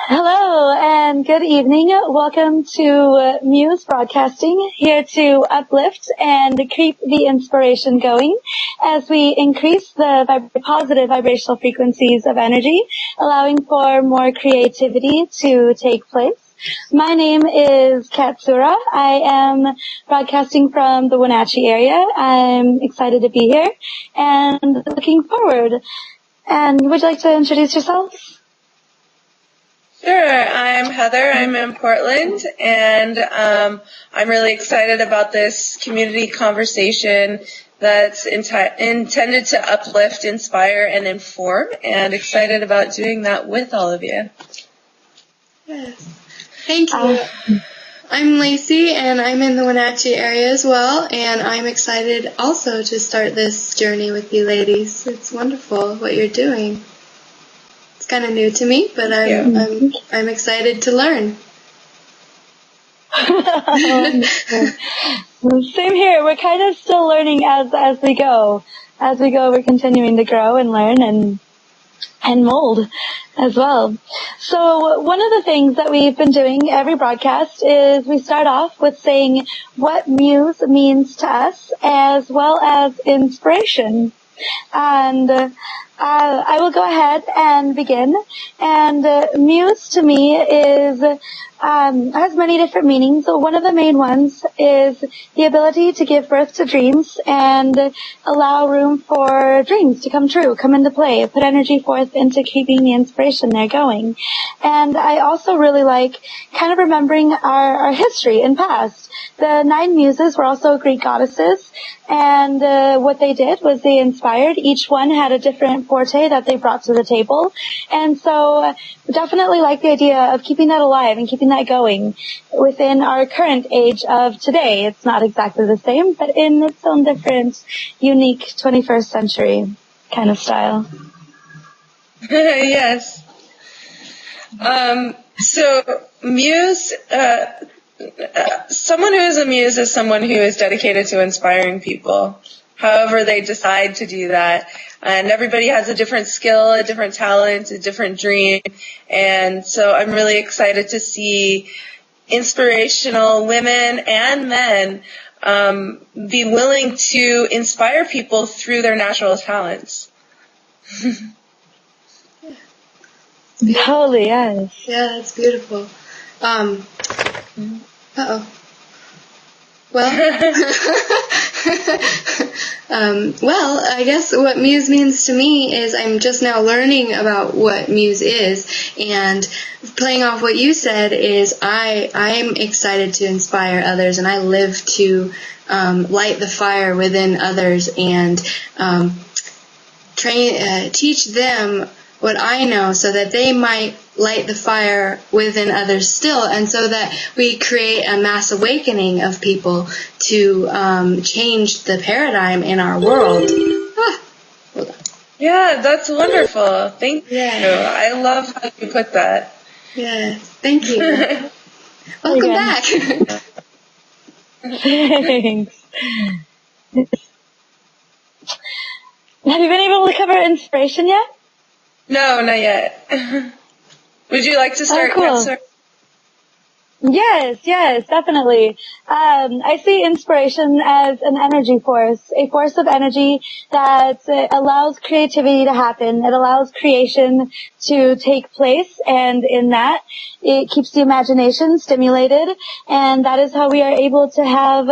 Hello and good evening. Welcome to MUSE Broadcasting, here to uplift and keep the inspiration going as we increase the positive vibrational frequencies of energy, allowing for more creativity to take place. My name is Katsura. I am broadcasting from the Wenatchee area. I'm excited to be here and looking forward. And would you like to introduce yourself? Sure. I'm Heather. I'm in Portland, and I'm really excited about this community conversation that's intended to uplift, inspire, and inform, and excited about doing that with all of you. Yes. Thank you. I'm Lacey, and I'm in the Wenatchee area as well, and I'm excited also to start this journey with you ladies. It's wonderful what you're doing. It's kind of new to me, but I'm excited to learn. Same here. We're kind of still learning as we go. As we go, we're continuing to grow and learn and mold as well. So one of the things that we've been doing every broadcast is we start off with saying what Muse means to us, as well as inspiration. And I will go ahead and begin. And Muse to me is has many different meanings. So one of the main ones is the ability to give birth to dreams and allow room for dreams to come true, come into play, put energy forth into keeping the inspiration there going. And I also really like kind of remembering our history and past. The 9 muses were also Greek goddesses, and what they did was they inspired. Each one had a different forte that they brought to the table. And so definitely like the idea of keeping that alive and keeping that going within our current age of today. It's not exactly the same, but in its own different, unique 21st century kind of style. Yes. So muse, someone who is a muse is someone who is dedicated to inspiring people, however they decide to do that. And everybody has a different skill, a different talent, a different dream. And so I'm really excited to see inspirational women and men be willing to inspire people through their natural talents. Totally, yes. Yeah, that's beautiful. Well, I guess what Muse means to me is I'm just now learning about what Muse is, and playing off what you said is I'm excited to inspire others, and I live to light the fire within others and teach them what I know so that they might light the fire within others still, and so that we create a mass awakening of people to change the paradigm in our world. Hold on. Yeah, that's wonderful. Thank you. I love how you put that. Yeah, thank you. Welcome back. Thanks. Have you been able to cover inspiration yet? No, not yet. Would you like to start, Katsura? Yes, definitely. I see inspiration as an energy force, a force of energy that allows creativity to happen. It allows creation to take place, and in that, it keeps the imagination stimulated, and that is how we are able to have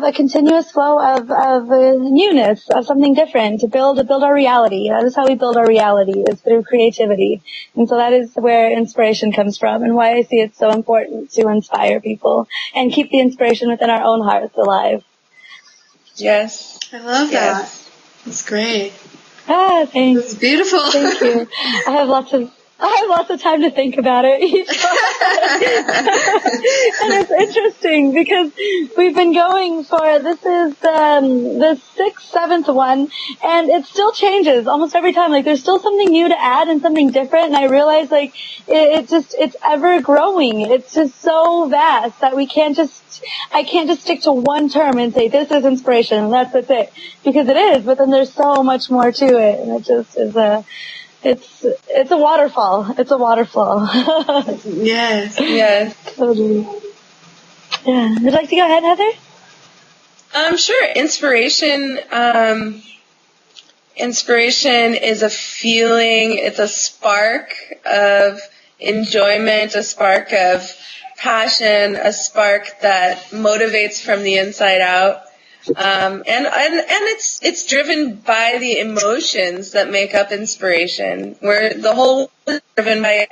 a continuous flow of newness, of something different, to build our reality. That is how we build our reality, is through creativity. And so that is where inspiration comes from, and why I see it so important to inspire people and keep the inspiration within our own hearts alive. Yes. I love that. That's great. Thanks. It's beautiful. Thank you. I have lots of time to think about it each and it's interesting because we've been going for, this is the 6th, 7th one, and it still changes almost every time. Like, there's still something new to add and something different, and I realize, like, it's ever growing. It's just so vast that I can't just stick to one term and say, this is inspiration, and that's it. Because it is, but then there's so much more to it, and it just is it's a waterfall. It's a waterfall. Yes. Yes. Totally. Yeah. Would you like to go ahead, Heather? Sure. Inspiration is a feeling. It's a spark of enjoyment, a spark of passion, a spark that motivates from the inside out. And it's driven by the emotions that make up inspiration. Where the whole world is driven by.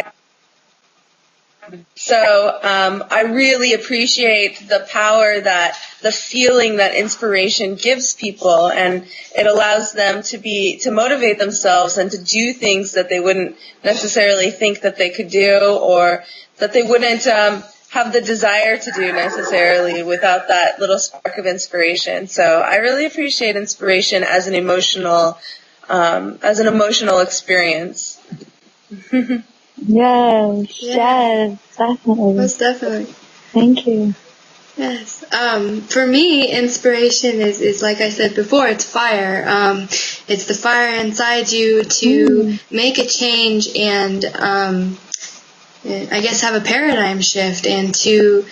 So I really appreciate the power the feeling that inspiration gives people, and it allows them to motivate themselves and to do things that they wouldn't necessarily think that they could do, or that they wouldn't have the desire to do necessarily without that little spark of inspiration. So I really appreciate inspiration as an emotional experience. Yes, definitely. Most definitely. Thank you. Yes. For me, inspiration is like I said before, it's fire. It's the fire inside you to make a change and, I guess have a paradigm shift and to,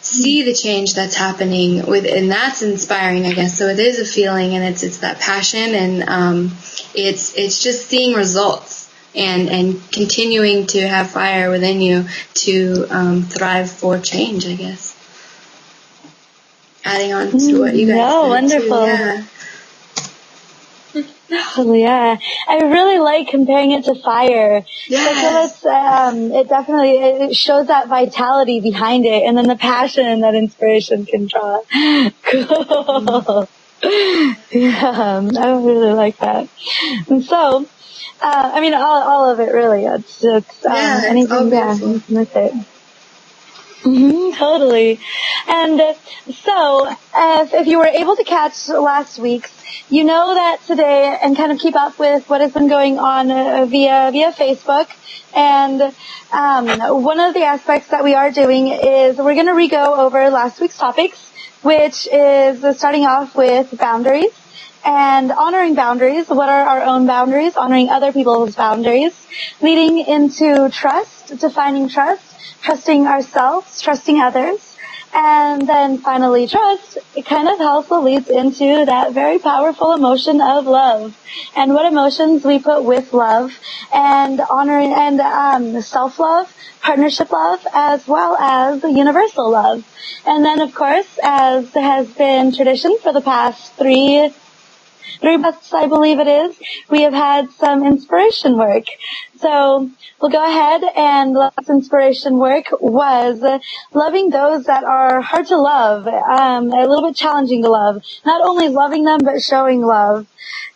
see the change that's happening and that's inspiring, I guess. So it is a feeling, and it's that passion, and, it's just seeing results. And continuing to have fire within you to thrive for change, I guess. Adding on to what you guys said. Wonderful. Too, Yeah. I really like comparing it to fire. Yes. It definitely it shows that vitality behind it, and then the passion that inspiration can draw. Cool. Yeah, I really like that. And so, all of it really. It's anything, all beautiful. with it. Totally. And so, if you were able to catch last week's, you know that today, and kind of keep up with what has been going on via Facebook. And one of the aspects that we are doing is we're going to re-go over last week's topics, which is starting off with boundaries. And honoring boundaries. What are our own boundaries? Honoring other people's boundaries. Leading into trust, defining trust, trusting ourselves, trusting others. And then finally trust. It kind of also leads into that very powerful emotion of love. And what emotions we put with love. And honoring and self-love, partnership love, as well as universal love. And then, of course, as has been tradition for the past three months, I believe it is, we have had some inspiration work. So we'll go ahead, and last inspiration work was loving those that are hard to love, a little bit challenging to love. Not only loving them, but showing love.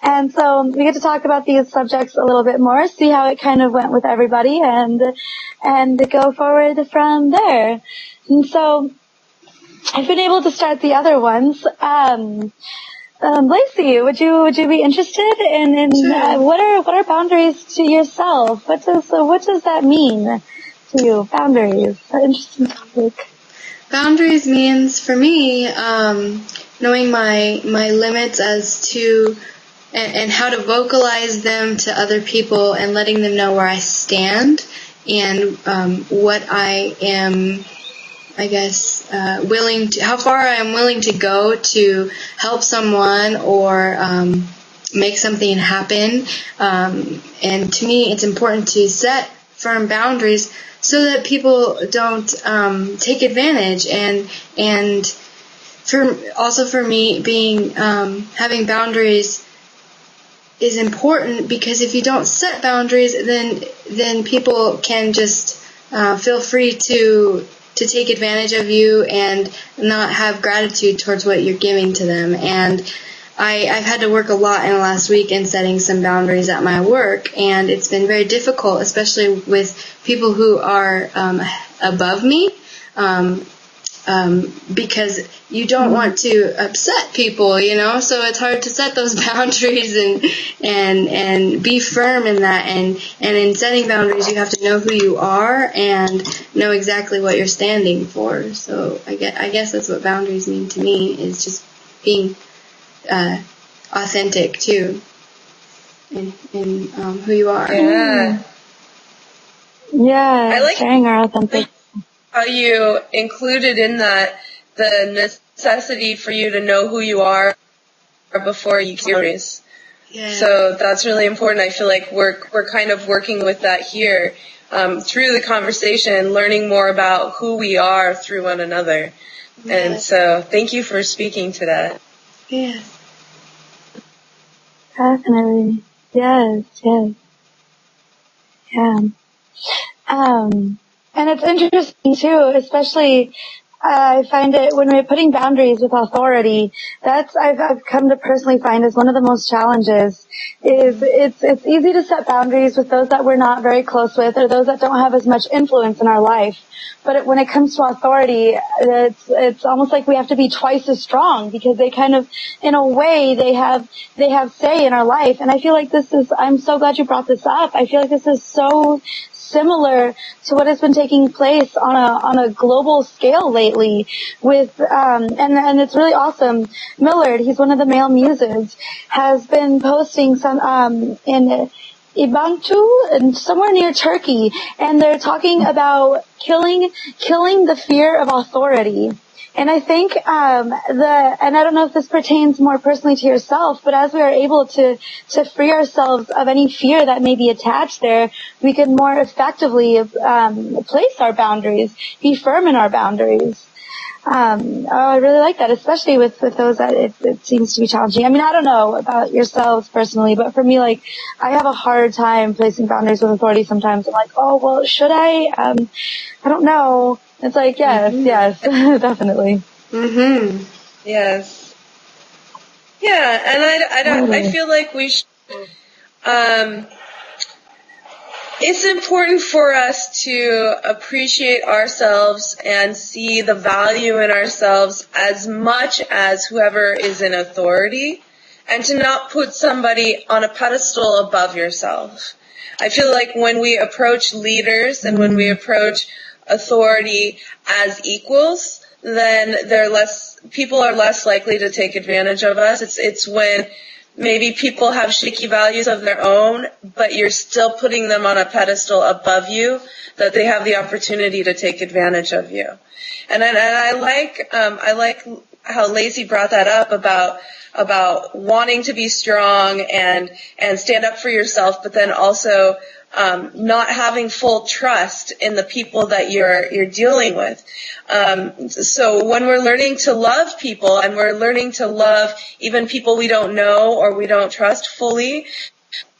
And so we get to talk about these subjects a little bit more, see how it kind of went with everybody, and go forward from there. And so I've been able to start the other ones. Lacey, would you be interested in Sure. What are boundaries to yourself? What does that mean to you? Boundaries, an interesting topic. Boundaries means for me knowing my limits as to and how to vocalize them to other people, and letting them know where I stand and what I am, I guess, how far I am willing to go to help someone or make something happen. And to me, it's important to set firm boundaries so that people don't take advantage. And for me, being having boundaries is important, because if you don't set boundaries, then people can just feel free to take advantage of you and not have gratitude towards what you're giving to them. And I've had to work a lot in the last week in setting some boundaries at my work, and it's been very difficult, especially with people who are above me, because you don't want to upset people, so it's hard to set those boundaries and be firm in that. And in setting boundaries, you have to know who you are and know exactly what you're standing for. So I guess that's what boundaries mean to me, is just being authentic too. in who you are. Yeah. Yeah, I like sharing our authentic. how you included in that the necessity for you to know who you are before you curious. Yeah. So that's really important. I feel like we're kind of working with that here through the conversation, learning more about who we are through one another. Yeah. And so thank you for speaking to that. Yes. Definitely. Yes, yes. Yeah. And it's interesting too, especially I find it when we're putting boundaries with authority. That's I've come to personally find is one of the most challenges. Is it's easy to set boundaries with those that we're not very close with or those that don't have as much influence in our life. But when it comes to authority, it's almost like we have to be twice as strong because they kind of, in a way, they have say in our life. And I feel like I'm so glad you brought this up. I feel like this is so similar to what has been taking place on a global scale lately with and it's really awesome. Millard, he's one of the male muses, has been posting some in Ibantu and somewhere near Turkey, and they're talking about killing the fear of authority. And I think and I don't know if this pertains more personally to yourself, but as we are able to free ourselves of any fear that may be attached there, we can more effectively place our boundaries, be firm in our boundaries. I really like that, especially with those that it seems to be challenging. I mean, I don't know about yourselves personally, but for me, like, I have a hard time placing boundaries with authority sometimes. I'm like, oh, well, should I? I don't know. It's like, yes, yes, definitely. Mhm. Yes. Yeah, and I feel like we should, it's important for us to appreciate ourselves and see the value in ourselves as much as whoever is in authority, and to not put somebody on a pedestal above yourself. I feel like when we approach leaders and when we approach authority as equals, then people are less likely to take advantage of us. It's when maybe people have shaky values of their own, but you're still putting them on a pedestal above you, that they have the opportunity to take advantage of you. And I like how Lacey brought that up about wanting to be strong and stand up for yourself, but then also not having full trust in the people that you're dealing with. So when we're learning to love people and we're learning to love even people we don't know or we don't trust fully,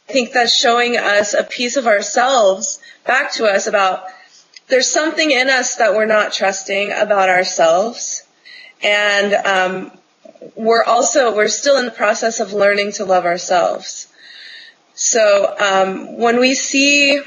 I think that's showing us a piece of ourselves back to us about there's something in us that we're not trusting about ourselves. And we're still in the process of learning to love ourselves. So when we see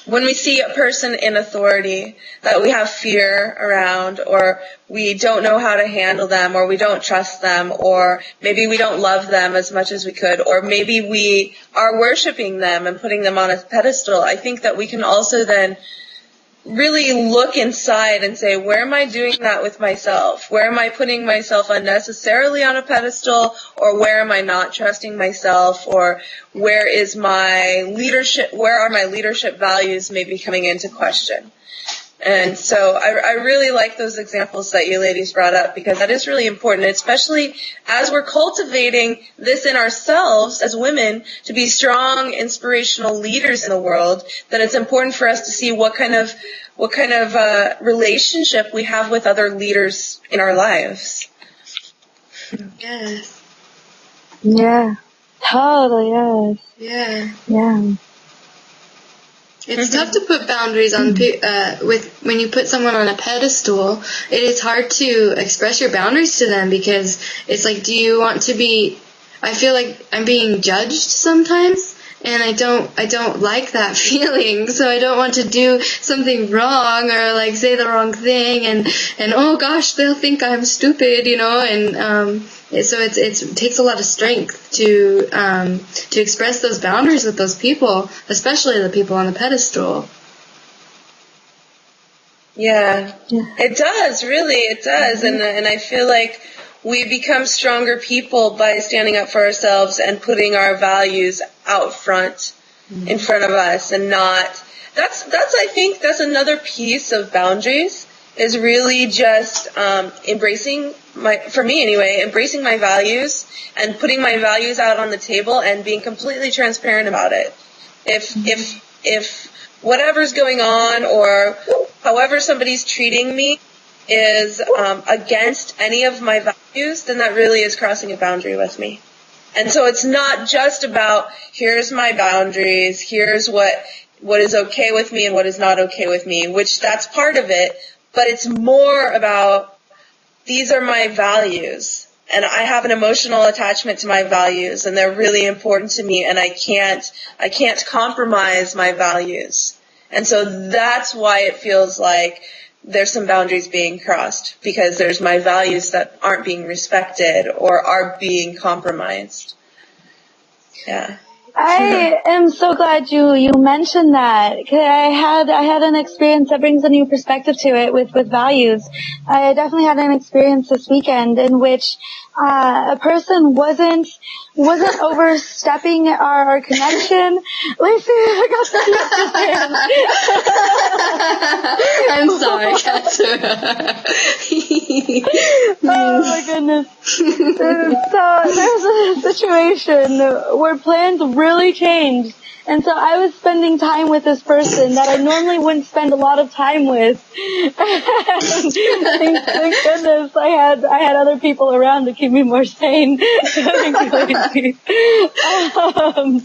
a person in authority that we have fear around, or we don't know how to handle them, or we don't trust them, or maybe we don't love them as much as we could, or maybe we are worshiping them and putting them on a pedestal, I think that we can also then really look inside and say, where am I doing that with myself? Where am I putting myself unnecessarily on a pedestal? Or where am I not trusting myself? Or where are my leadership values maybe coming into question? And so I really like those examples that you ladies brought up, because that is really important, especially as we're cultivating this in ourselves as women to be strong, inspirational leaders in the world. Then it's important for us to see what kind of relationship we have with other leaders in our lives. Yes. Yeah. Totally, yes. Yeah. Yeah. It's tough to put boundaries on when you put someone on a pedestal. It is hard to express your boundaries to them, because it's like, do you want to be? I feel like I'm being judged sometimes, and I don't like that feeling. So I don't want to do something wrong or like say the wrong thing, and oh gosh, they'll think I'm stupid, and so it takes a lot of strength to express those boundaries with those people, especially the people on the pedestal. Yeah, it does, really, it does. And I feel like we become stronger people by standing up for ourselves and putting our values out front, in front of us, and not. That's I think that's another piece of boundaries, is really just embracing for me anyway, embracing my values and putting my values out on the table and being completely transparent about it. If whatever's going on or however somebody's treating me is against any of my values, then that really is crossing a boundary with me. And so it's not just about, here's my boundaries, here's what is okay with me and what is not okay with me, which that's part of it, but it's more about, these are my values, and I have an emotional attachment to my values, and they're really important to me, and I can't compromise my values. And so that's why it feels like there's some boundaries being crossed, because there's my values that aren't being respected or are being compromised. Yeah. I am so glad you mentioned that. 'Cause I had an experience that brings a new perspective to it with values. I definitely had an experience this weekend in which a person wasn't overstepping our connection. Lacey, I got the I'm sorry, Catherine. Oh my goodness. So there's a situation where plans really changed. And so I was spending time with this person that I normally wouldn't spend a lot of time with. And thank goodness I had other people around to keep me more sane.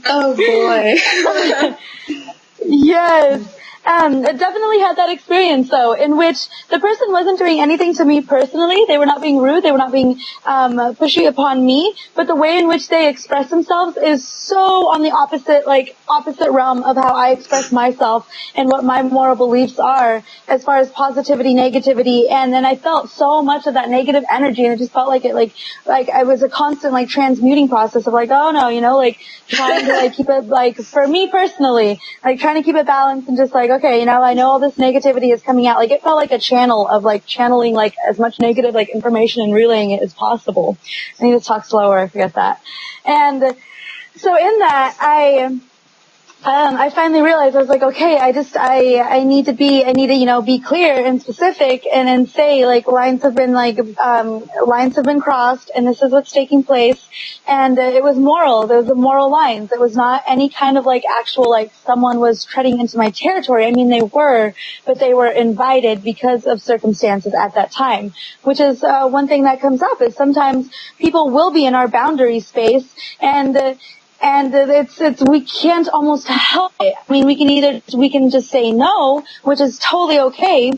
Oh boy. Yes. I definitely had that experience, though, in which the person wasn't doing anything to me personally. They were not being rude. They were not being pushy upon me. But the way in which they express themselves is so on the opposite realm of how I express myself and what my moral beliefs are as far as positivity, negativity. And then I felt so much of that negative energy, and it just felt like it, like I was a constant, transmuting process of, oh, no, trying to, keep it, for me personally, trying to keep it balanced and just, okay, I know all this negativity is coming out. It felt like a channel of, channeling, as much negative, information and relaying it as possible. I need to talk slower. I forget that. And so in that, I finally realized, I was okay, I need to be clear and specific and say, lines have been crossed, and this is what's taking place. And it was moral. There was moral lines. It was not any kind of actual, someone was treading into my territory. I mean, they were, but they were invited because of circumstances at that time, which is one thing that comes up, is sometimes people will be in our boundary space, and it's we can't almost help it. I mean, we can just say no, which is totally okay.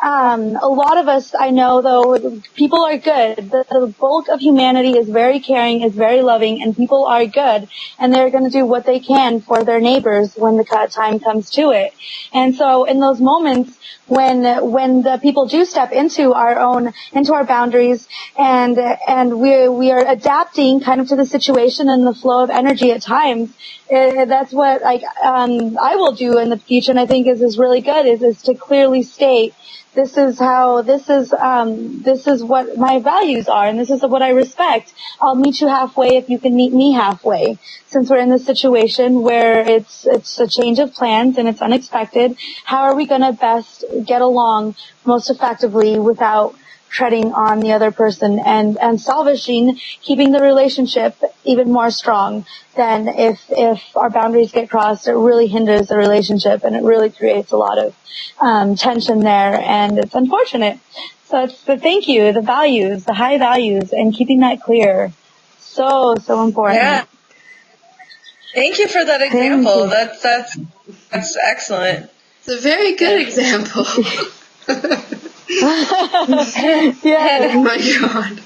A lot of us, I know, though, people are good. The bulk of humanity is very caring, is very loving, and people are good, and they're going to do what they can for their neighbors when the time comes to it. And so in those moments when the people do step into our boundaries, and we are adapting kind of to the situation and the flow of energy at times, that's what I will do in the future, and I think is really good, is to clearly state, this is what my values are, and this is what I respect. I'll meet you halfway if you can meet me halfway. Since we're in this situation where it's a change of plans and it's unexpected, how are we going to best get along most effectively without treading on the other person and salvaging, keeping the relationship even more strong than if our boundaries get crossed? It really hinders the relationship, and it really creates a lot of tension there, and it's unfortunate. So thank you, the values, the high values, and keeping that clear. So important. Yeah. Thank you for that example. That's excellent. It's a very good example. Yeah. Oh my God.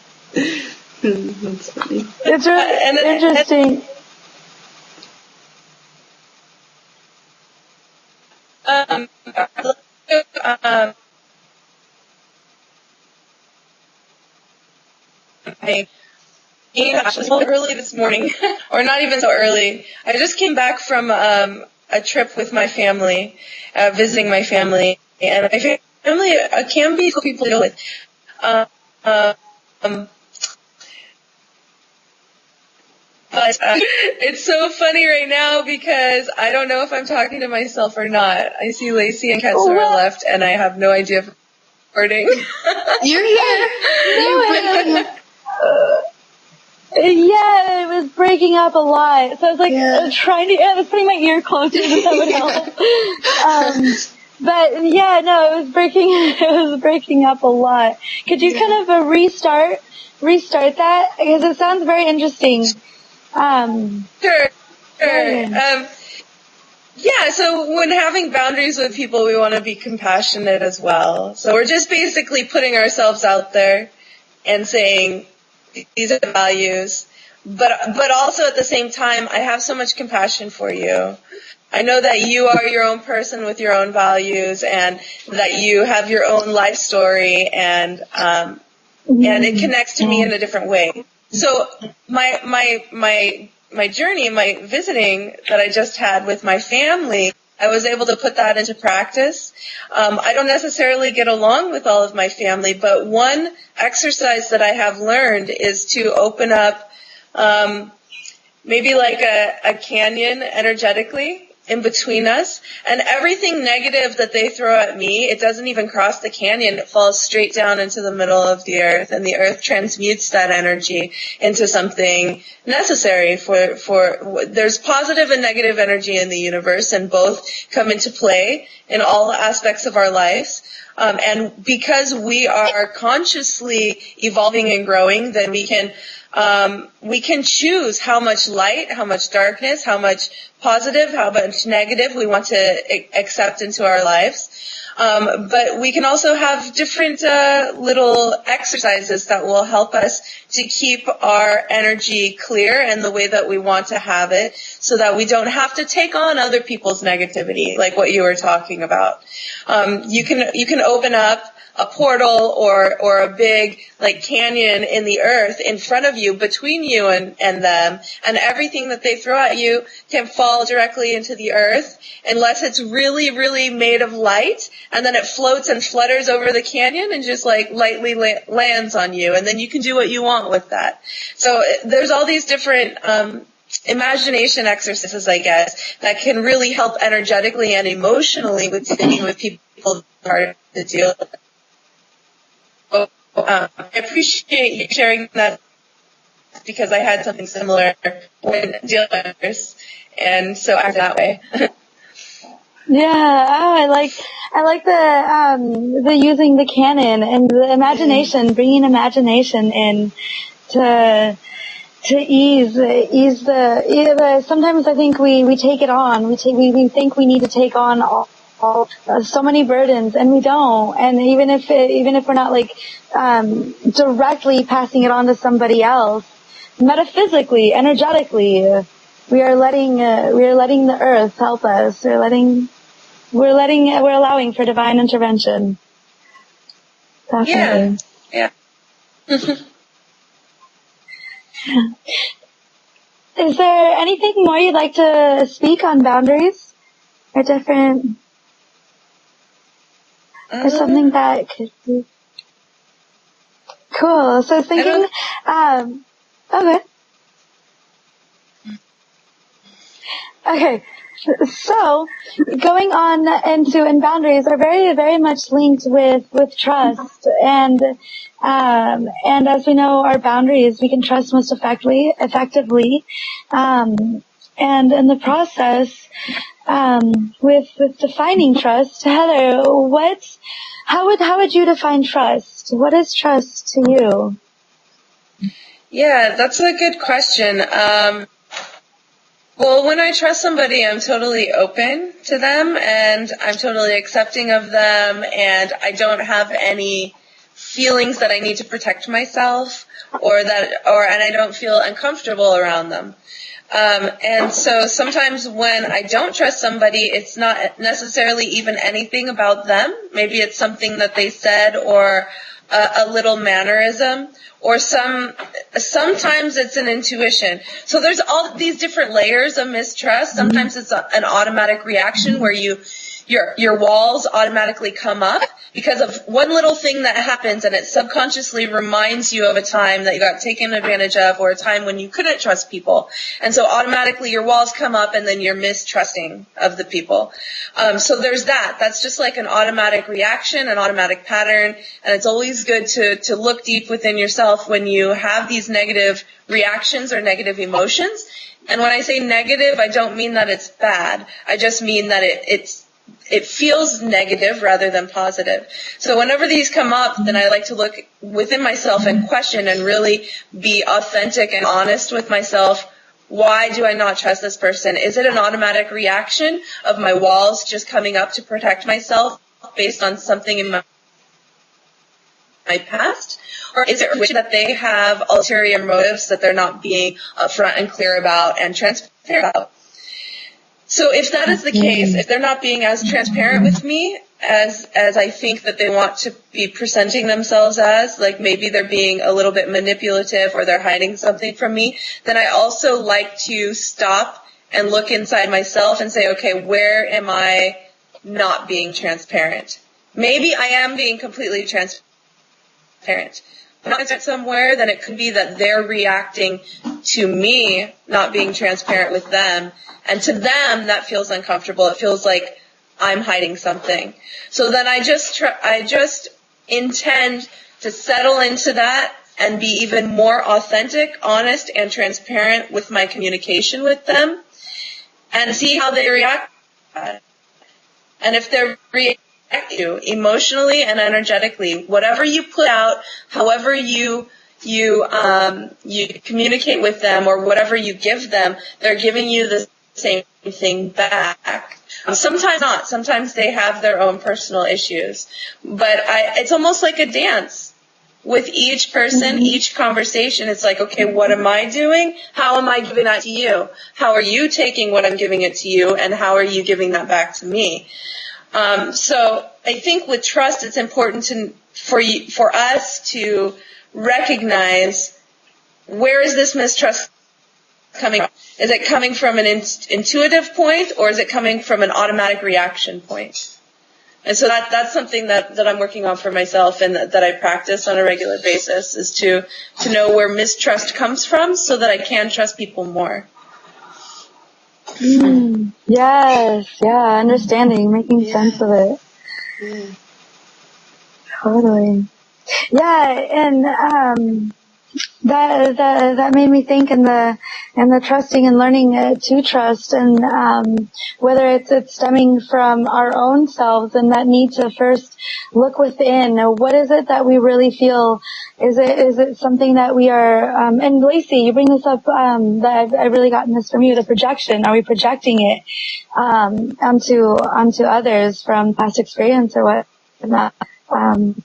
That's funny. It's really interesting. Gosh, it's early this morning, or not even so early. I just came back from a trip with my family, visiting my family, and my family can be people to deal with. But it's so funny right now because I don't know if I'm talking to myself or not. I see Lacey and Kat to our left, and I have no idea if I'm recording. You're here. Yeah, it was breaking up a lot. So I was like I was putting my ear closer to someone else. But yeah, no, it was breaking up a lot. Could you kind of restart that? Because it sounds very interesting. Sure. Yeah, so when having boundaries with people, we want to be compassionate as well. So we're just basically putting ourselves out there and saying, these are the values, but also at the same time, I have so much compassion for you. I know that you are your own person with your own values, and that you have your own life story, and it connects to me in a different way. So my journey, my visiting that I just had with my family, I was able to put that into practice. I don't necessarily get along with all of my family, but one exercise that I have learned is to open up maybe like a canyon energetically in between us, and everything negative that they throw at me, it doesn't even cross the canyon. It falls straight down into the middle of the earth, and the earth transmutes that energy into something necessary for there's positive and negative energy in the universe, and both come into play in all aspects of our lives. And because we are consciously evolving and growing, then we can choose how much light, how much darkness, how much positive, how much negative we want to accept into our lives. But we can also have different little exercises that will help us to keep our energy clear and the way that we want to have it, so that we don't have to take on other people's negativity, like what you were talking about. You can open up a portal or a big like canyon in the earth in front of you, between you and them, and everything that they throw at you can fall directly into the earth unless it's really, really made of light, and then it floats and flutters over the canyon and just like lightly lands on you, and then you can do what you want with that. So there's all these different imagination exercises, I guess, that can really help energetically and emotionally with dealing with people hard to deal with. I appreciate you sharing that, because I had something similar when dealing with others, and so I act that way. Yeah, I like the using the canon and the imagination, bringing imagination in to ease the. Sometimes I think we take it on. We think we need to take on all so many burdens, and we don't. And even if we're not like directly passing it on to somebody else, metaphysically, energetically, we are letting the earth help us. We're allowing for divine intervention. Definitely. Yeah. Is there anything more you'd like to speak on boundaries or different? Or something that could be cool. So I was thinking, okay. So going on and boundaries are very, very much linked with trust, and as we know, our boundaries we can trust most effectively, and in the process, with defining trust, Heather, how would you define trust? What is trust to you? Yeah, that's a good question. Well, when I trust somebody, I'm totally open to them, and I'm totally accepting of them, and I don't have any feelings that I need to protect myself, and I don't feel uncomfortable around them. And so sometimes when I don't trust somebody, it's not necessarily even anything about them. Maybe it's something that they said, or a little mannerism, or sometimes it's an intuition. So there's all these different layers of mistrust. Sometimes it's an automatic reaction where you your walls automatically come up because of one little thing that happens, and it subconsciously reminds you of a time that you got taken advantage of, or a time when you couldn't trust people. And so automatically your walls come up, and then you're mistrusting of the people. So there's that. That's just like an automatic reaction, an automatic pattern, and it's always good to look deep within yourself when you have these negative reactions or negative emotions. And when I say negative, I don't mean that it's bad. I just mean that it feels negative rather than positive. So whenever these come up, then I like to look within myself and question and really be authentic and honest with myself. Why do I not trust this person? Is it an automatic reaction of my walls just coming up to protect myself based on something in my past? Or is it that they have ulterior motives that they're not being upfront and clear about and transparent about? So if that is the case, if they're not being as transparent with me as I think that they want to be presenting themselves as, like maybe they're being a little bit manipulative or they're hiding something from me, then I also like to stop and look inside myself and say, okay, where am I not being transparent? Maybe I am being completely transparent. Not somewhere, then it could be that they're reacting to me not being transparent with them, and to them that feels uncomfortable. It feels like I'm hiding something. So then I just intend to settle into that and be even more authentic, honest, and transparent with my communication with them, and see how they react. And if they're reacting you emotionally and energetically, whatever you put out, however you communicate with them, or whatever you give them, they're giving you the same thing back. Sometimes not. Sometimes they have their own personal issues. But it's almost like a dance. With each person, each conversation, it's like, okay, what am I doing? How am I giving that to you? How are you taking what I'm giving it to you? And how are you giving that back to me? So I think with trust, it's important for us to recognize, where is this mistrust coming from? Is it coming from an intuitive point, or is it coming from an automatic reaction point? And so that's something that I'm working on for myself, and that I practice on a regular basis, is to know where mistrust comes from so that I can trust people more. Yes, yeah, understanding, making sense of it. Yeah. Totally. Yeah, and that made me think in the trusting and learning to trust, and whether it's stemming from our own selves and that need to first look within. What is it that we really feel? Is it something that we are? And Lacey, you bring this up. That I've really gotten this from you. The projection. Are we projecting it onto others from past experience or what?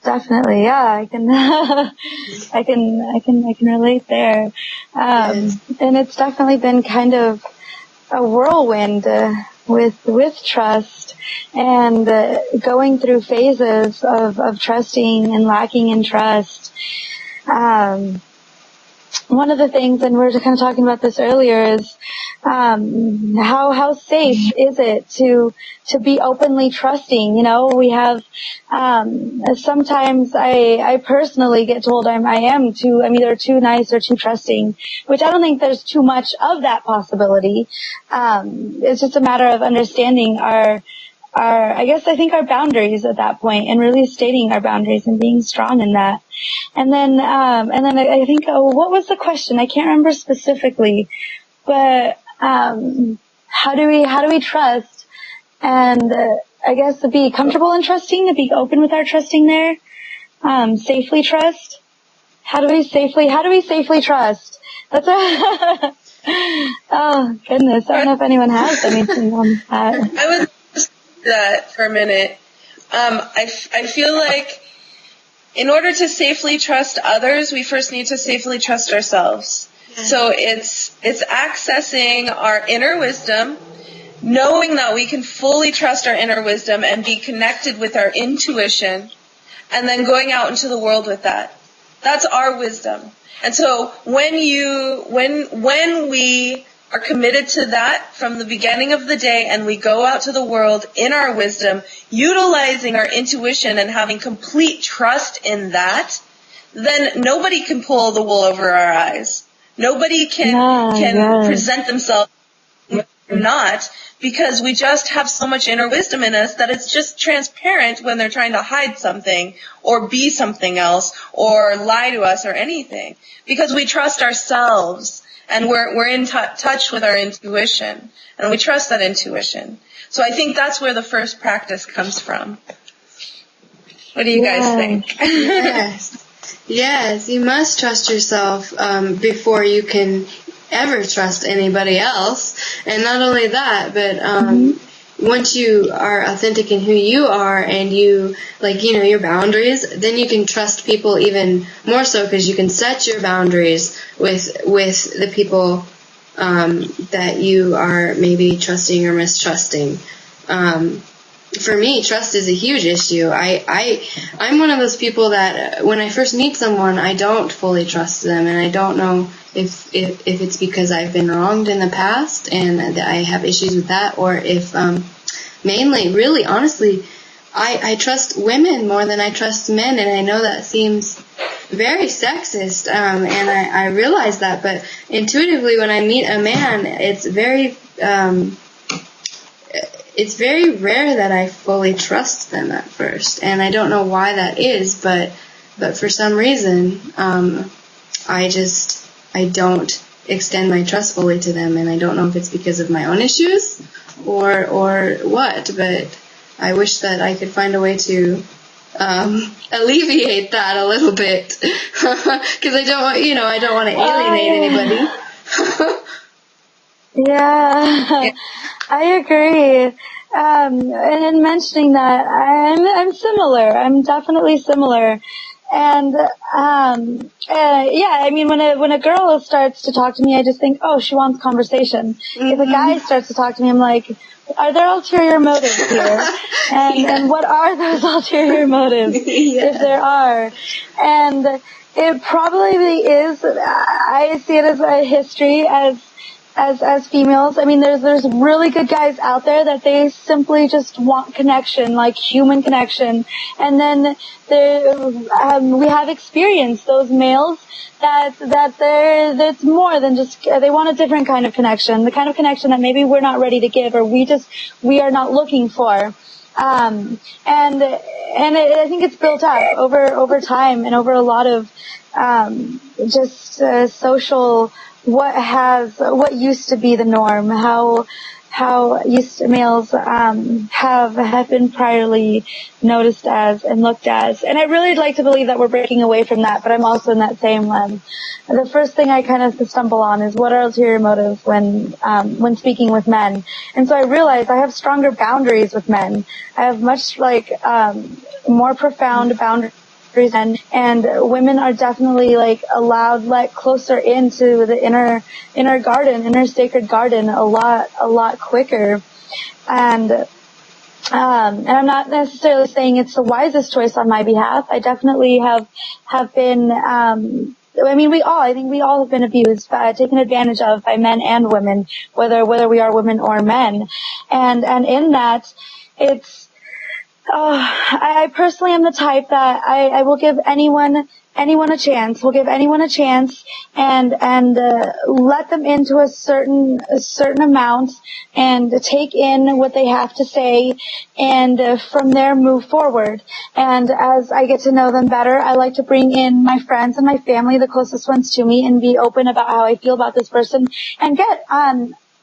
Definitely, yeah, I can, I can relate there. And it's definitely been kind of a whirlwind, with trust, and, going through phases of trusting and lacking in trust. One of the things, and we were kind of talking about this earlier, is how safe is it to be openly trusting? You know, we have sometimes I personally get told I'm either too nice or too trusting, which I don't think there's too much of that possibility. It's just a matter of understanding our I think our boundaries at that point, and really stating our boundaries and being strong in that. And then I think, what was the question? I can't remember specifically, but, how do we trust? And, I guess to be comfortable in trusting, to be open with our trusting there, safely trust. How do we safely trust? That's oh goodness, I don't know if anyone has anything on that. I would that for a minute. I feel like in order to safely trust others, we first need to safely trust ourselves. Yeah. So it's accessing our inner wisdom, knowing that we can fully trust our inner wisdom and be connected with our intuition, and then going out into the world with that. That's our wisdom. And so when we are committed to that from the beginning of the day, and we go out to the world in our wisdom, utilizing our intuition and having complete trust in that, then nobody can pull the wool over our eyes. Nobody can present themselves not, because we just have so much inner wisdom in us that it's just transparent when they're trying to hide something or be something else or lie to us or anything, because we trust ourselves and we're in touch with our intuition, and we trust that intuition. So I think that's where the first practice comes from. What do you guys think? Yes, you must trust yourself before you can ever trust anybody else. And not only that, but once you are authentic in who you are and you, your boundaries, then you can trust people even more so, because you can set your boundaries with the people that you are maybe trusting or mistrusting. For me, trust is a huge issue. I'm one of those people that when I first meet someone, I don't fully trust them, and I don't know if it's because I've been wronged in the past and that I have issues with that, or if mainly, really, honestly, I trust women more than I trust men, and I know that seems very sexist, and I realize that, but intuitively when I meet a man, it's very rare that I fully trust them at first, and I don't know why that is, but for some reason, I don't extend my trust fully to them, and I don't know if it's because of my own issues or what, but I wish that I could find a way to alleviate that a little bit, because I don't want to alienate anybody. Yeah, I agree. And in mentioning that, I'm similar. I'm definitely similar. And, I mean, when a girl starts to talk to me, I just think, oh, she wants conversation. If a guy starts to talk to me, I'm like, are there ulterior motives here? And what are those ulterior motives, if there are? And it probably is, I see it as a history as females. I mean, there's really good guys out there that they simply just want connection, like human connection. And then we have experienced those males that's more than just, they want a different kind of connection, the kind of connection that maybe we're not ready to give, or we are not looking for. I think it's built up over time and over a lot of social, what used to be the norm, how males have been priorly noticed as and looked as. And I really like to believe that we're breaking away from that, but I'm also in that same lens. The first thing I kind of stumble on is what are ulterior motives when speaking with men. And so I realize I have stronger boundaries with men. I have much more profound boundaries, and women are definitely let closer into the inner sacred garden a lot quicker. And I'm not necessarily saying it's the wisest choice on my behalf. I definitely have been, I think we all have been abused, taken advantage of by men and women, whether we are women or men. And in that, it's, I personally am the type that I will give anyone a chance. We'll give anyone a chance and let them into a certain amount and take in what they have to say, and from there move forward. And as I get to know them better, I like to bring in my friends and my family, the closest ones to me, and be open about how I feel about this person, and get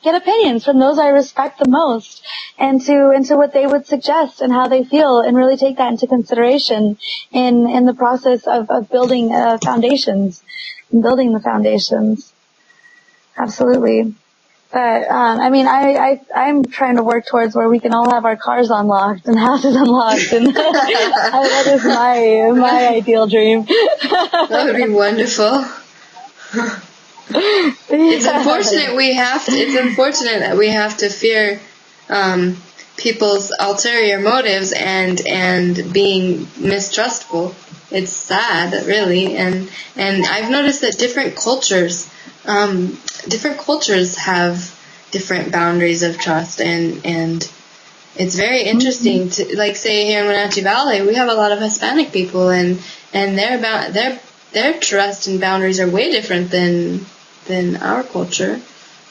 opinions from those I respect the most, and into what they would suggest and how they feel, and really take that into consideration in the process of building foundations, and building the foundations. Absolutely. But I'm trying to work towards where we can all have our cars unlocked and houses unlocked, and that is my ideal dream. That would be wonderful. It's unfortunate that we have to fear people's ulterior motives and being mistrustful. It's sad, really, and I've noticed that different cultures different cultures have different boundaries of trust, and it's very interesting to, like, say here in Wenatchee Valley, we have a lot of Hispanic people, and their trust and boundaries are way different than our culture.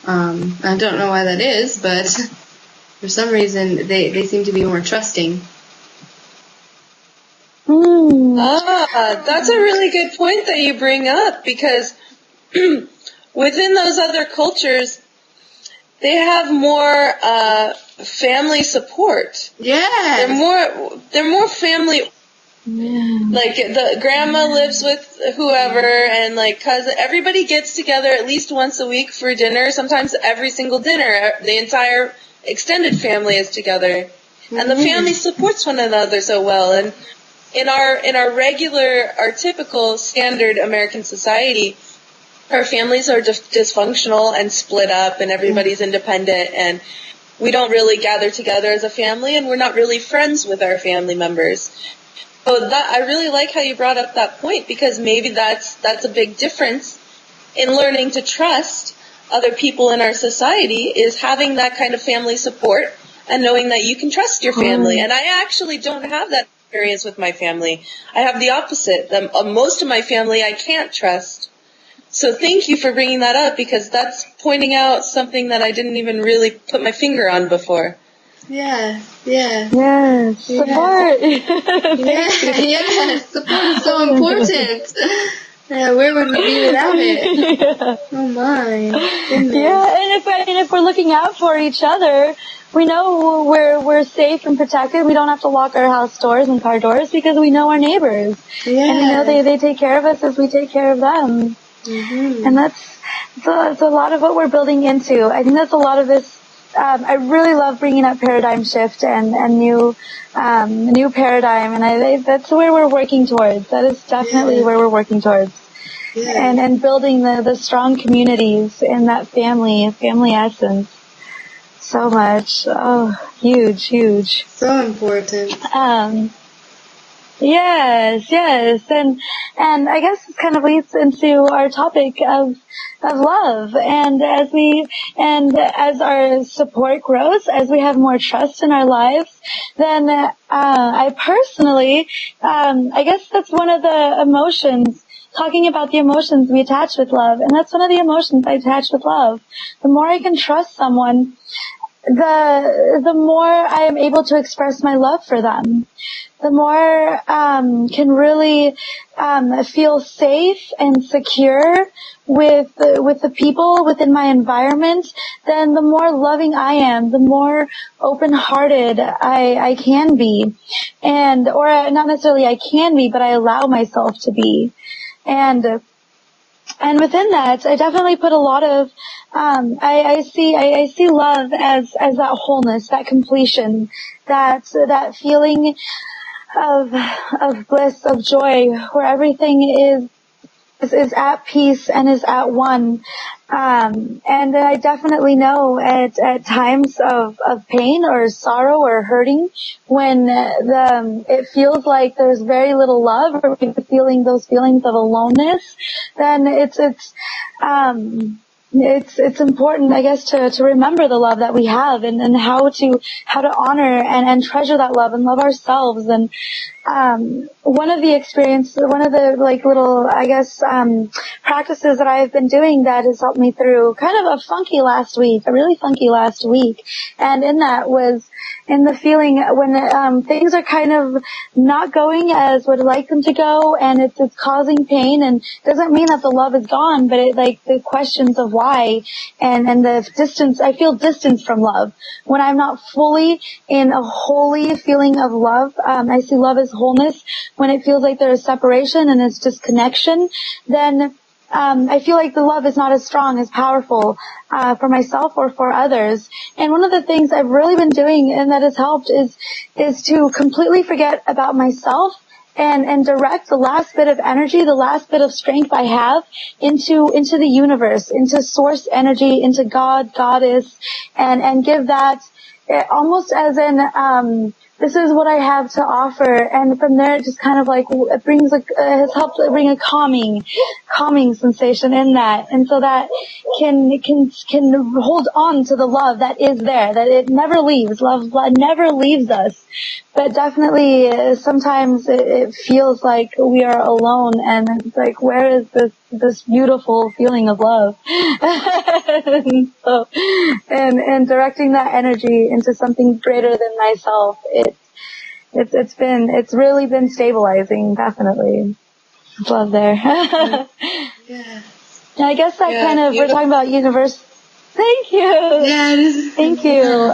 I don't know why that is, but for some reason they seem to be more trusting. That's a really good point that you bring up, because within those other cultures, they have more family support. Yeah. They're more family. Yeah. Like the grandma lives with whoever, and like cousin, everybody gets together at least once a week for dinner. Sometimes every single dinner, the entire extended family is together, and the family supports one another so well. And in our regular, our typical standard American society, our families are dysfunctional and split up, and everybody's independent, and we don't really gather together as a family, and we're not really friends with our family members. So I really like how you brought up that point, because maybe that's a big difference in learning to trust other people in our society, is having that kind of family support and knowing that you can trust your family. And I actually don't have that experience with my family. I have the opposite. Most of my family I can't trust. So thank you for bringing that up, because that's pointing out something that I didn't even really put my finger on before. Yeah. Yes, support. Yeah, support is so important. Yeah, where would we be without it? Yeah. Oh my goodness. Yeah, and if we're looking out for each other, we know we're safe and protected. We don't have to lock our house doors and car doors, because we know our neighbors. Yeah. And we know they take care of us as we take care of them. Mm-hmm. And that's a lot of what we're building into. I think that's a lot of this. I really love bringing up paradigm shift and new paradigm, and that's where we're working towards. That is definitely where we're working towards. Yeah. And building the strong communities in that family essence. So much. Oh, huge. So important. Yes. And I guess it kind of leads into our topic of love. And as our support grows, as we have more trust in our lives, then I personally, I guess that's one of the emotions, talking about the emotions we attach with love, and that's one of the emotions I attach with love. The more I can trust someone, the more I am able to express my love for them. The more can really feel safe and secure with the people within my environment, then the more loving I am, the more open-hearted I can be, or not necessarily I can be, but I allow myself to be. And within that, I definitely put a lot of, I see love as that wholeness, that completion, that feeling of bliss, of joy, where everything is at peace and is at one. And I definitely know at times of pain or sorrow or hurting, when it feels like there's very little love, or feeling those feelings of aloneness, then it's important, I guess, to remember the love that we have, and how to honor and treasure that love and love ourselves. And one of the like little, I guess, practices that I've been doing that has helped me through kind of a really funky last week. And in that was in the feeling when things are kind of not going as would like them to go, and it's causing pain, and doesn't mean that the love is gone, but the questions of why and the distance. I feel distance from love when I'm not fully in a holy feeling of love. I see love as wholeness. When it feels like there is separation and it's just connection, then I feel like the love is not as strong, as powerful for myself or for others. And one of the things I've really been doing, and that has helped, is to completely forget about myself and direct the last bit of energy, the last bit of strength I have into the universe, into source energy, into God, Goddess, and give that almost as in this is what I have to offer. And from there, it just kind of like, it brings has helped bring a calming sensation in that. And so that can hold on to the love that is there, that it never leaves. Love never leaves us. But definitely, sometimes it feels like we are alone, and it's like, where is this beautiful feeling of love? and directing that energy into something greater than myself, it's really been stabilizing, definitely. Love there. Yeah. And I guess that kind of, we're talking about universe. Thank you. Yeah, it is. Thank you.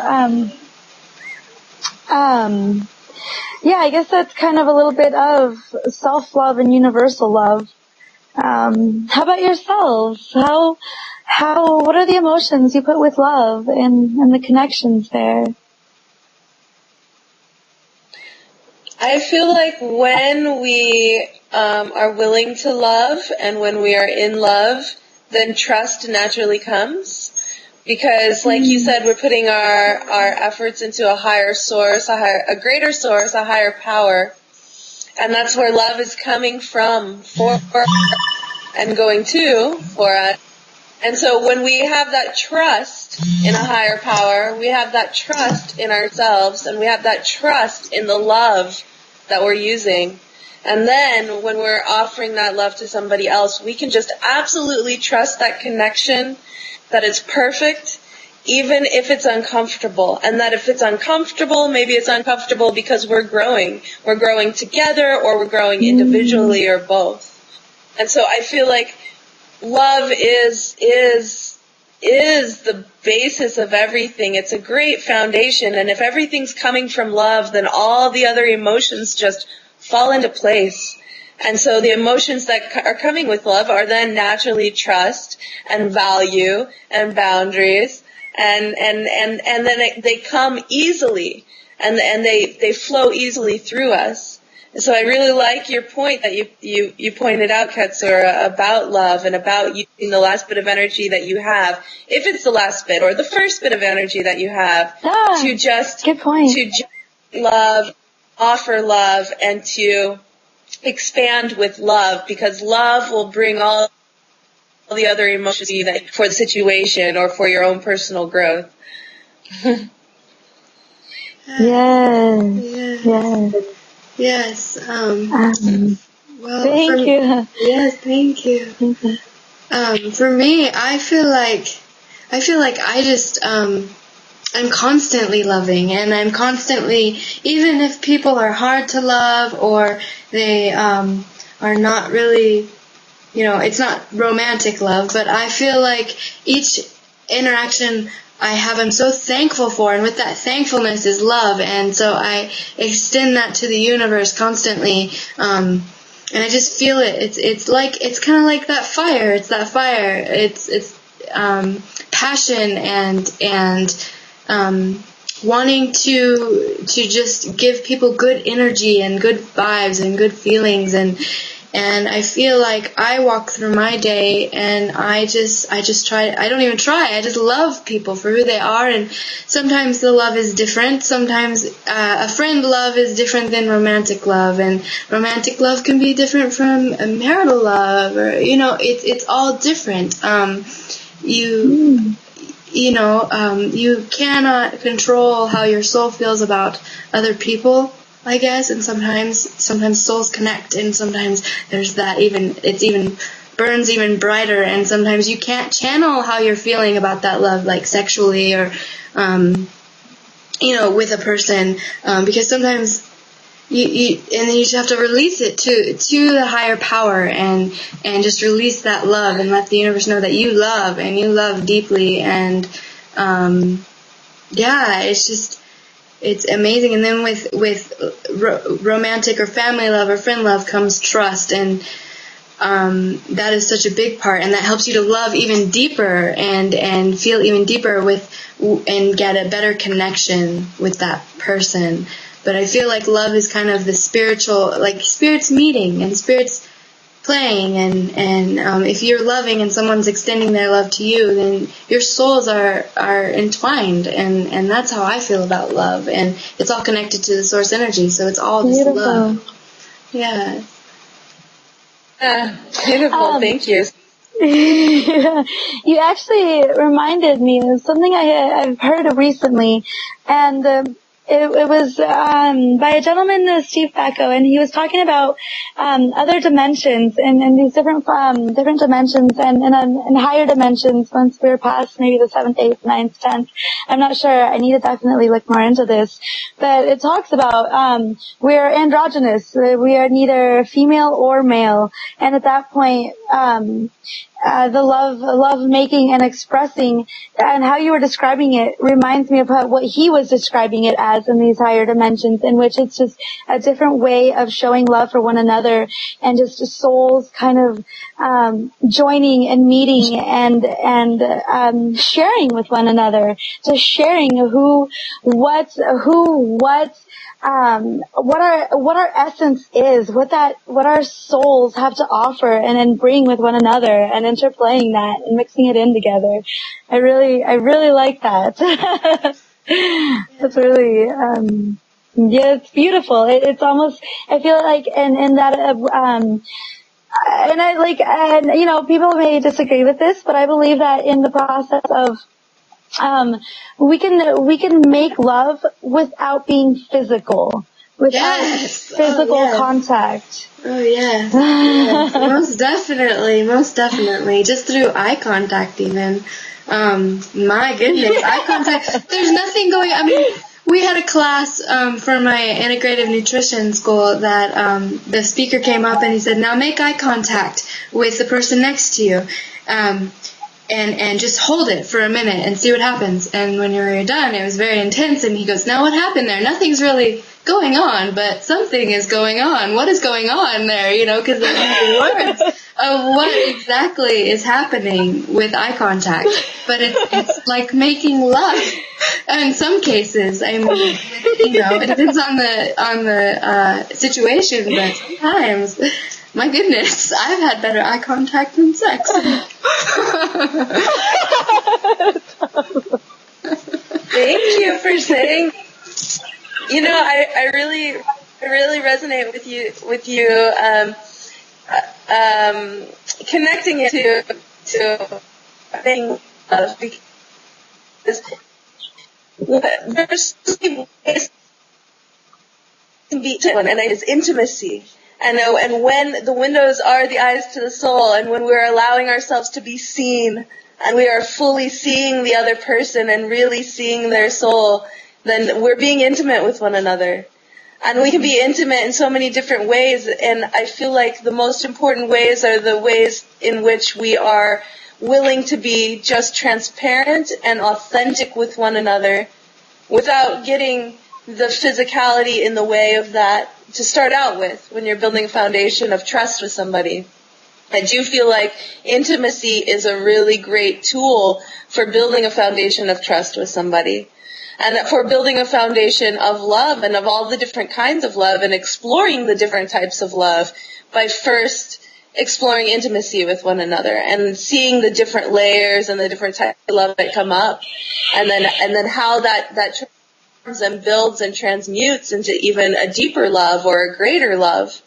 Yeah, I guess that's kind of a little bit of self-love and universal love. How about yourselves? What are the emotions you put with love and the connections there? I feel like when we are willing to love and when we are in love, then trust naturally comes. Because, like you said, we're putting our efforts into a higher source, a greater source, a higher power. And that's where love is coming from for and going to for us. And so when we have that trust in a higher power, we have that trust in ourselves, and we have that trust in the love that we're using. And then when we're offering that love to somebody else, we can just absolutely trust that connection, that it's perfect, even if it's uncomfortable. And that if it's uncomfortable, maybe it's uncomfortable because we're growing. We're growing together, or we're growing individually, or both. And so I feel like love is the basis of everything. It's a great foundation. And if everything's coming from love, then all the other emotions just fall into place. And so the emotions that are coming with love are then naturally trust and value and boundaries, and then they come easily, and they flow easily through us. And so I really like your point that you pointed out, Katsura, about love and about using the last bit of energy that you have, if it's the last bit or the first bit of energy that you have, to just good point. to just love, offer love, and to expand with love, because love will bring all the other emotions you need for the situation or for your own personal growth. Yes. Well, thank you. Yes, thank you. For me, I feel like I just I'm constantly loving, and I'm constantly, even if people are hard to love or they are not really, it's not romantic love, but I feel like each interaction I have, I'm so thankful for, and with that thankfulness is love, and so I extend that to the universe constantly, and I just feel it. It's kind of like that fire. It's that fire. It's passion and wanting to just give people good energy and good vibes and good feelings, and I feel like I walk through my day and I just try, I don't even try, I just love people for who they are, and sometimes the love is different. Sometimes a friend love is different than romantic love, and romantic love can be different from marital love, or it's all different. You cannot control how your soul feels about other people, I guess, and sometimes souls connect, and sometimes there's that it burns even brighter, and sometimes you can't channel how you're feeling about that love, like sexually or with a person, because sometimes you and then you just have to release it to the higher power, and just release that love and let the universe know that you love, and you love deeply, and it's amazing. And then with romantic or family love or friend love comes trust, and that is such a big part, and that helps you to love even deeper and feel even deeper and get a better connection with that person. But I feel like love is kind of the spiritual, like spirits meeting, and spirits playing, and if you're loving and someone's extending their love to you, then your souls are entwined, and that's how I feel about love, and it's all connected to the source energy, so it's all just love. Yeah. Beautiful. Thank you. You actually reminded me of something I've heard recently, and it was by a gentleman, Steve Backo, and he was talking about other dimensions and these different dimensions and higher dimensions once we're past maybe the 7th, 8th, 9th, 10th. I'm not sure. I need to definitely look more into this. But it talks about we're androgynous. We are neither female or male. And at that point, the love making and expressing, and how you were describing it reminds me of what he was describing it as in these higher dimensions, in which it's just a different way of showing love for one another, and just souls kind of joining and meeting and sharing with one another, just sharing what our essence is, what our souls have to offer, and then bring with one another, and interplaying that and mixing it in together. I really like that. It's really, yeah, it's beautiful. It's almost, I feel like, and that, and I like, and you know, people may disagree with this, but I believe that in the process of we can make love without being physical, without physical contact. Oh yes, yes. most definitely, just through eye contact even. My goodness, eye contact. There's nothing going. I mean, we had a class for my integrative nutrition school that the speaker came up and he said, "Now make eye contact with the person next to you." And just hold it for a minute and see what happens. And when you were done, it was very intense. And he goes, "Now what happened there? Nothing's really going on, but something is going on. What is going on there?" You know, because there's no words of what exactly is happening with eye contact. But it's like making love. In some cases, I mean, you know, it depends on the situation, but sometimes. My goodness, I've had better eye contact than sex. Thank you for saying. You know, I really resonate with you connecting it to things, because there's so many ways to be, and it's intimacy. And when the windows are the eyes to the soul, and when we're allowing ourselves to be seen, and we are fully seeing the other person and really seeing their soul, then we're being intimate with one another. And we can be intimate in so many different ways, and I feel like the most important ways are the ways in which we are willing to be just transparent and authentic with one another without getting the physicality in the way of that to start out with when you're building a foundation of trust with somebody. I do feel like intimacy is a really great tool for building a foundation of trust with somebody, and for building a foundation of love and of all the different kinds of love, and exploring the different types of love by first exploring intimacy with one another and seeing the different layers and the different types of love that come up, and then how that and builds and transmutes into even a deeper love or a greater love.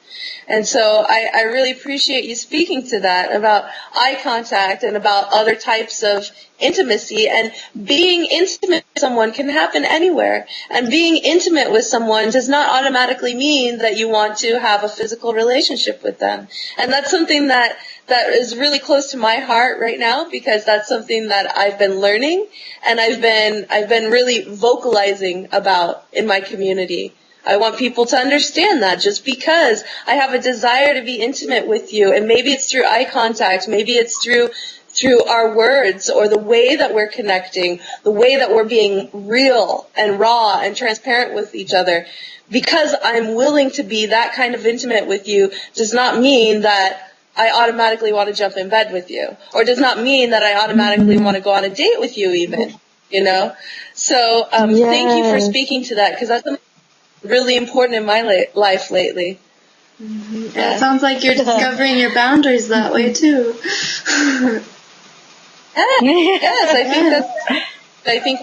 And so I really appreciate you speaking to that about eye contact and about other types of intimacy. And being intimate with someone can happen anywhere. And being intimate with someone does not automatically mean that you want to have a physical relationship with them. And that's something that is really close to my heart right now, because that's something that I've been learning and I've been really vocalizing about in my community. I want people to understand that just because I have a desire to be intimate with you, and maybe it's through eye contact, maybe it's through our words or the way that we're connecting, the way that we're being real and raw and transparent with each other. Because I'm willing to be that kind of intimate with you does not mean that I automatically want to jump in bed with you, or does not mean that I automatically want to go on a date with you even, you know? So thank you for speaking to that, because that's really important in my life lately. Mm-hmm. Yeah, it sounds like you're discovering your boundaries that way too. Yes, I think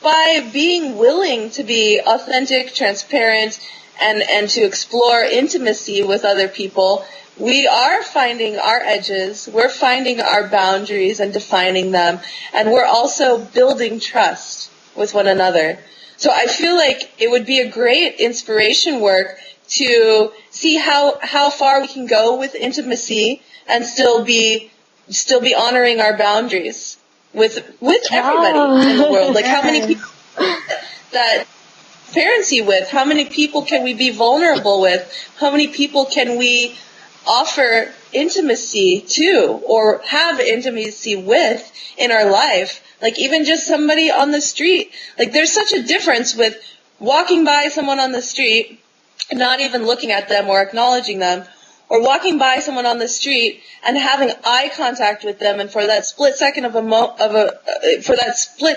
by being willing to be authentic, transparent, and to explore intimacy with other people, we are finding our edges, we're finding our boundaries and defining them, and we're also building trust with one another. So I feel like it would be a great inspiration work to see how far we can go with intimacy and still be honoring our boundaries with everybody in the world. Like, how many people that transparency with? How many people can we be vulnerable with? How many people can we offer intimacy to or have intimacy with in our life? Like, even just somebody on the street. Like, there's such a difference with walking by someone on the street, not even looking at them or acknowledging them, or walking by someone on the street and having eye contact with them, and for that split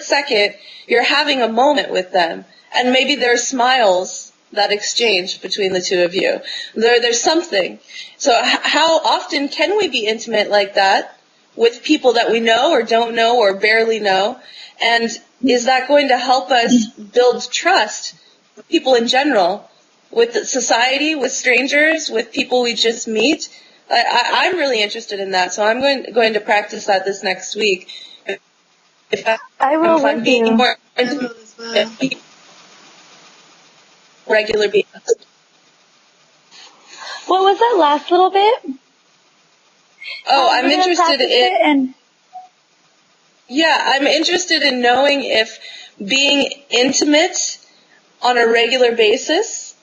second you're having a moment with them, and maybe there are smiles that exchange between the two of you. There's something. So how often can we be intimate like that with people that we know or don't know or barely know? And is that going to help us build trust with people in general, with society, with strangers, with people we just meet? I'm really interested in that, so I'm going to practice that this next week. I will with you. More regular being. What was that last little bit? Oh, I'm interested in. Yeah, I'm interested in knowing if being intimate on a regular basis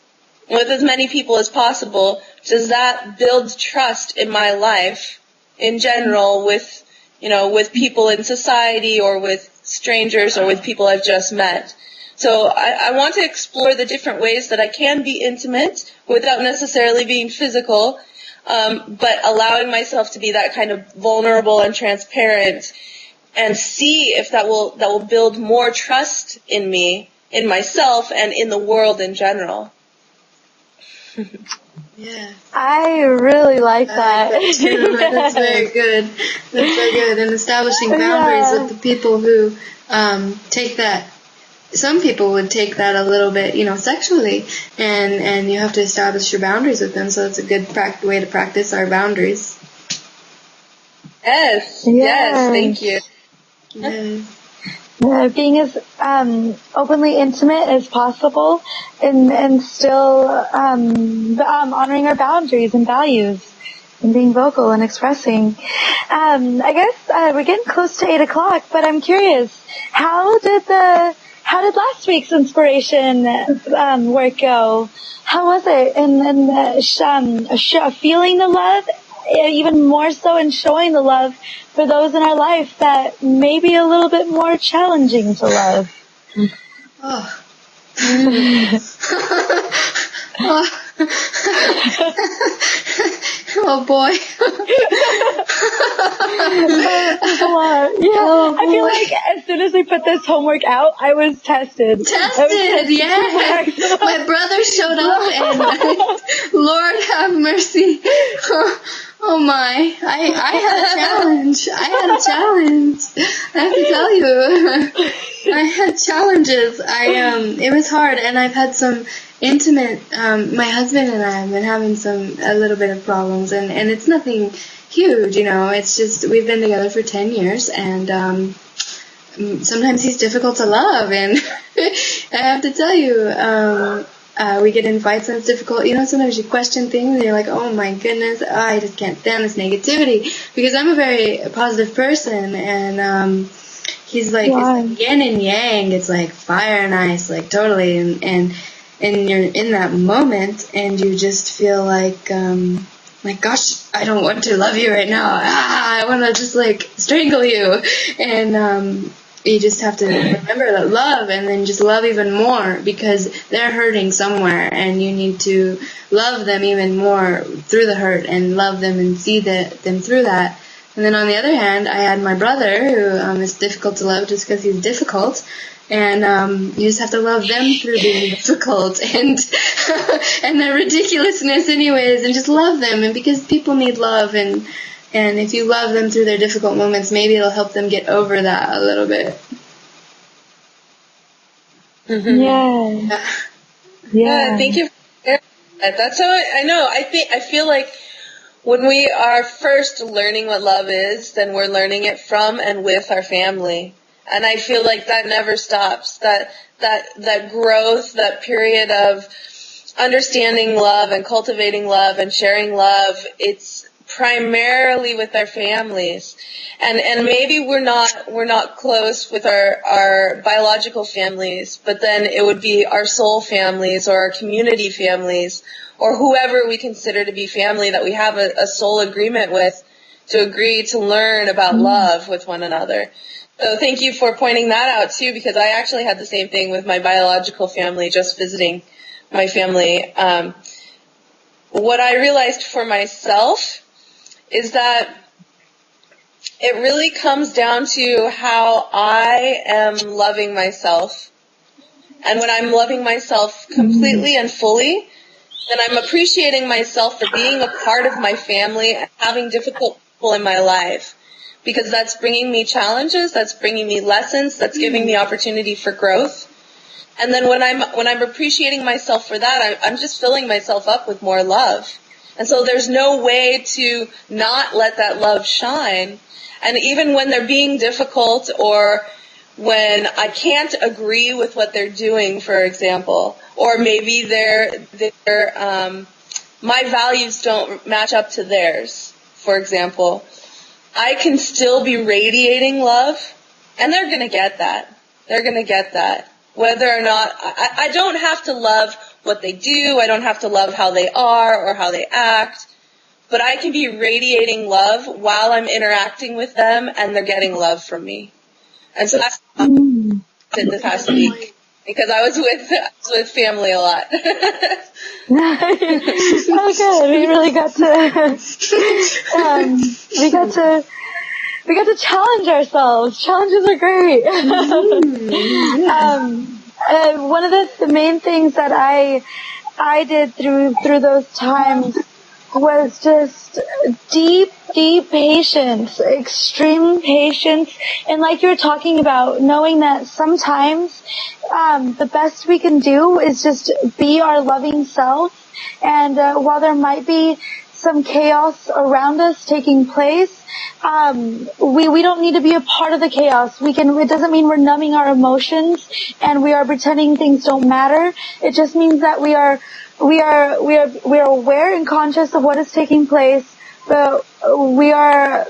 with as many people as possible, does that build trust in my life in general with people in society or with strangers or with people I've just met. So I want to explore the different ways that I can be intimate without necessarily being physical, but allowing myself to be that kind of vulnerable and transparent, and see if that will build more trust in me, in myself, and in the world in general. Yeah. I really like that. That's very good. That's very good. And establishing boundaries with the people who take that. Some people would take that a little bit, sexually, and you have to establish your boundaries with them. So it's a good way to practice our boundaries. Yes. Thank you. Yes. Being as openly intimate as possible, and still honoring our boundaries and values, and being vocal and expressing. I guess we're getting close to 8 o'clock, but I'm curious, how did last week's inspiration work go? How was it? And feeling the love, even more so in showing the love for those in our life that may be a little bit more challenging to love. Oh. Oh boy. That's a lot. Yeah. Oh, I feel like as soon as we put this homework out, I was tested. Yeah. My brother showed up and Lord have mercy. Oh my. I had a challenge. I have to tell you. I had challenges. It was hard, and I've had some intimate, my husband and I have been having a little bit of problems, and it's nothing huge, it's just, we've been together for 10 years, and sometimes he's difficult to love, and I have to tell you, we get in fights and it's difficult, sometimes you question things and you're like, oh my goodness, I just can't stand this negativity, because I'm a very positive person, and he's like, it's like yin and yang, it's like fire and ice, like totally, and you're in that moment, and you just feel like gosh, I don't want to love you right now. I want to just strangle you. And you just have to remember that love, and then just love even more, because they're hurting somewhere, and you need to love them even more through the hurt, and love them and see them through that. And then on the other hand, I had my brother, who is difficult to love just because he's difficult. And you just have to love them through being difficult and and their ridiculousness anyways, and just love them. And because people need love, and if you love them through their difficult moments, maybe it'll help them get over that a little bit. Mm-hmm. Yeah. Thank you. That's how I know. I feel like when we are first learning what love is, then we're learning it from and with our family. And I feel like that never stops. That growth, that period of understanding love and cultivating love and sharing love, it's primarily with our families. And maybe we're not close with our biological families, but then it would be our soul families or our community families or whoever we consider to be family that we have a soul agreement with, to agree to learn about love with one another. So thank you for pointing that out too, because I actually had the same thing with my biological family, just visiting my family. What I realized for myself is that it really comes down to how I am loving myself. And when I'm loving myself completely and fully, then I'm appreciating myself for being a part of my family and having difficult people in my life. Because that's bringing me challenges, that's bringing me lessons, that's giving me opportunity for growth. And then when I'm appreciating myself for that, I'm just filling myself up with more love. And so there's no way to not let that love shine. And even when they're being difficult, or when I can't agree with what they're doing, for example, or maybe my values don't match up to theirs, for example, I can still be radiating love, and they're going to get that. They're going to get that. Whether or not, I don't have to love what they do, I don't have to love how they are or how they act, but I can be radiating love while I'm interacting with them, and they're getting love from me. And so that's what I did this past week, because I was with family a lot. Oh, good. We really got to we got to challenge ourselves. Challenges are great. One of the main things that I did through those times was just deep patience, extreme patience, and like you were talking about, knowing that sometimes the best we can do is just be our loving self, and while there might be some chaos around us taking place, we don't need to be a part of the chaos. It doesn't mean we're numbing our emotions and we are pretending things don't matter. It just means that we are aware and conscious of what is taking place, but we're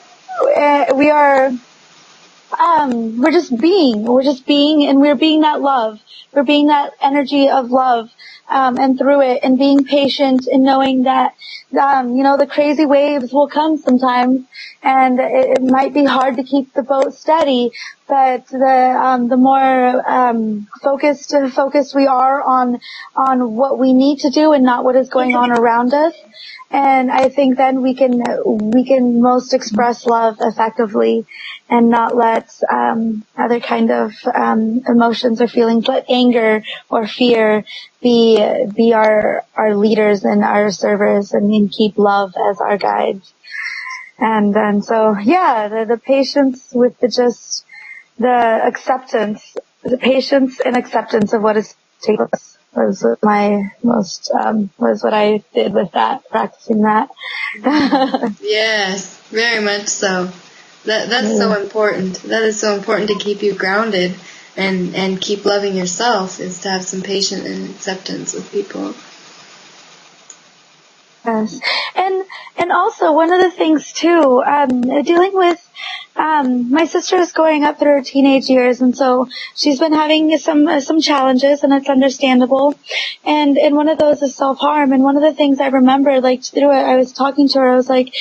just being, and we're being that love. We're being that energy of love, and through it, and being patient, and knowing that, the crazy waves will come sometimes, and it might be hard to keep the boat steady, but the more focused we are on what we need to do and not what is going on around us. And I think then we can most express love effectively, and not let other kind of emotions or feelings, let anger or fear be our leaders and our servers, and keep love as our guides. And so the patience with the acceptance, the patience and acceptance of what is taking place was what I did with that, practicing that. Yes, very much so. That's so important. That is so important to keep you grounded and keep loving yourself, is to have some patience and acceptance with people. Yes. And also one of the things too, dealing with, my sister is going up through her teenage years, and so she's been having some challenges, and it's understandable. And one of those is self-harm. And one of the things I remember, like through it, I was talking to her, I was like,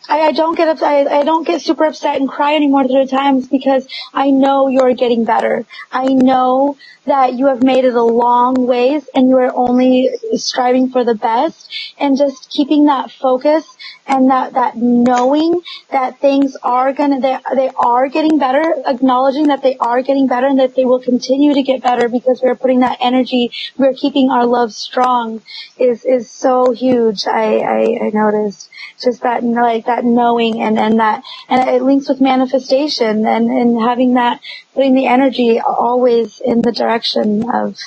I don't get super upset and cry anymore through times, because I know you're getting better. I know that you have made it a long ways, and you are only striving for the best, and just keeping that focus that knowing that things are they are getting better, acknowledging that they are getting better and that they will continue to get better because we're putting that energy, we're keeping our love strong is so huge. I noticed just that, like, that knowing and it links with manifestation and having that, putting the energy always in the direction of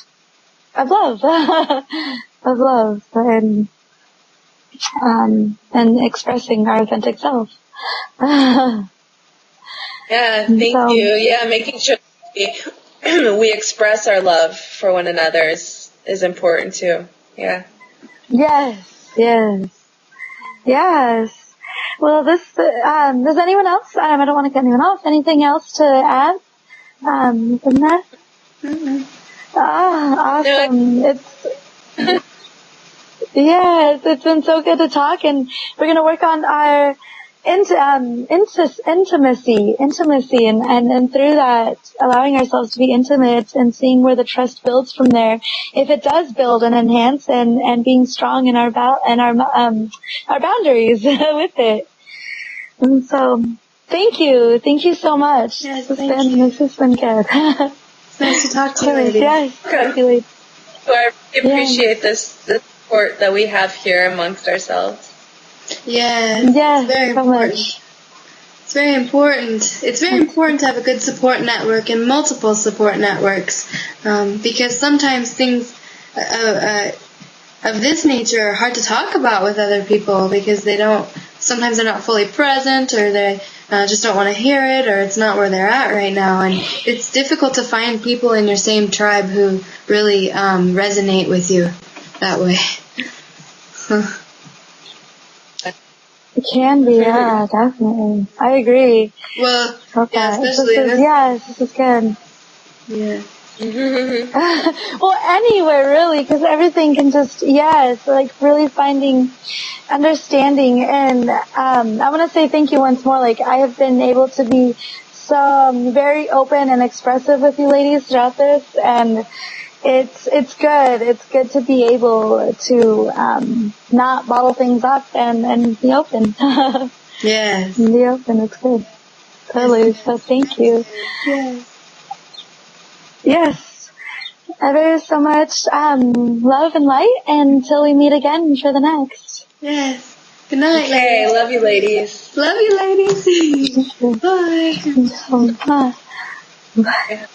love, of love and expressing our authentic self. Yeah, thank you. Yeah, making sure we express our love for one another is important too. Yeah. Yes. Well, does anyone else, I don't want to cut anyone off, anything else to add, from that? Mm-hmm. Awesome. It's been so good to talk, and we're going to work on our intimacy, and through that, allowing ourselves to be intimate and seeing where the trust builds from there. If it does build and enhance, and being strong in our boundaries with it. And so, thank you so much. Yes, This has been good. It's nice to talk to you, lady. Yes, thank you, lady. So I really appreciate this support that we have here amongst ourselves. Yes, it's very so important. much. It's very important. It's very important to have a good support network and multiple support networks, because sometimes things of this nature are hard to talk about with other people because sometimes they're not fully present, or they just don't want to hear it, or it's not where they're at right now. And it's difficult to find people in your same tribe who really resonate with you that way. It can be, yeah, definitely. I agree. Well, Okay. yeah, especially this is good. Yeah. Well, anywhere really, because everything can just, it's like really finding understanding. And I want to say thank you once more. Like, I have been able to be very open and expressive with you ladies throughout this, and it's good. It's good to be able to not bottle things up and be open. Yes. Be open. It's good. Totally. So thank you. Yes. Ever so much love and light, and until we meet again for the next. Yes. Good night, Okay, love you, ladies. Love you, ladies. Bye. Bye. Yeah.